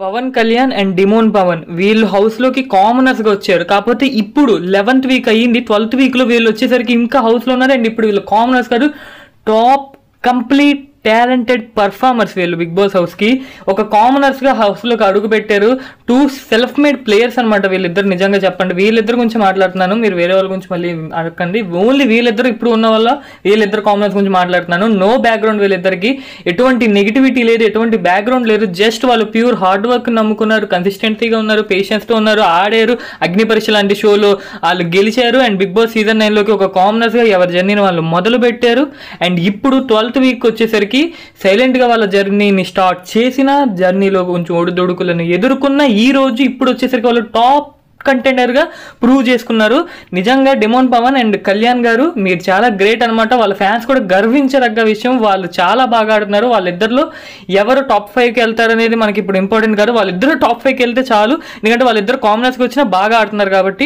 Pawan Kalyan and demon Pawan వీళ్ళు హౌస్లోకి కామనర్స్గా వచ్చారు. కాకపోతే ఇప్పుడు 11th వీక్ అయ్యింది, 12th వీక్లో వీళ్ళు వచ్చేసరికి ఇంకా హౌస్లో ఉన్నారు. అండ్ ఇప్పుడు వీళ్ళు కామనర్స్ కాదు, టాప్ కంప్లీట్ టాలెంటెడ్ పర్ఫార్మర్స్ వీళ్ళు బిగ్ బాస్ హౌస్కి. ఒక కామనర్స్గా హౌస్లోకి అడుగు పెట్టారు. 2 సెల్ఫ్ మేడ్ ప్లేయర్స్ అనమాట వీళ్ళిద్దరు. నిజంగా చెప్పండి, వీళ్ళిద్దరు గురించి మాట్లాడుతున్నాను, మీరు వేరే వాళ్ళ గురించి మళ్ళీ అడగండి. ఓన్లీ వీళ్ళిద్దరు ఇప్పుడు ఉన్న వల్ల వీళ్ళిద్దరు కామనర్స్ గురించి మాట్లాడుతున్నాను. నో బ్యాక్గ్రౌండ్, వీళ్ళిద్దరికి ఎటువంటి నెగిటివిటీ లేదు, ఎటువంటి బ్యాక్గ్రౌండ్ లేదు. జస్ట్ వాళ్ళు ప్యూర్ హార్డ్ వర్క్ నమ్ముకున్నారు, కన్సిస్టెన్సీగా ఉన్నారు, పేషెన్స్తో ఉన్నారు, ఆడారు. అగ్ని పరీక్ష లాంటి షోలో వాళ్ళు గెలిచారు. అండ్ బిగ్ బాస్ సీజన్ 9లోకి ఒక కామనర్స్గా ఎవరి జర్నీని వాళ్ళు మొదలు పెట్టారు. అండ్ ఇప్పుడు 12th వీక్ వచ్చేసరికి సైలెంట్గా వాళ్ళ జర్నీని స్టార్ట్ చేసిన, జర్నీలో కొంచెం ఒడిదొడుకులను ఎదుర్కొన్న ఈ రోజు ఇప్పుడు వచ్చేసరికి వాళ్ళు టాప్ కంటెండర్గా ప్రూవ్ చేసుకున్నారు. నిజంగా డిమోన్ పవన్ అండ్ కళ్యాణ్ గారు మీరు చాలా గ్రేట్ అనమాట. వాళ్ళ ఫ్యాన్స్ కూడా గర్వించదగ్గ విషయం. వాళ్ళు చాలా బాగా ఆడుతున్నారు. వాళ్ళిద్దరిలో ఎవరు టాప్ 5కి వెళ్తారు అనేది మనకి ఇప్పుడు ఇంపార్టెంట్ కాదు. వాళ్ళిద్దరు టాప్ 5కి వెళ్తే చాలు, ఎందుకంటే వాళ్ళిద్దరు కామనర్స్కి వచ్చినా బాగా ఆడుతున్నారు కాబట్టి.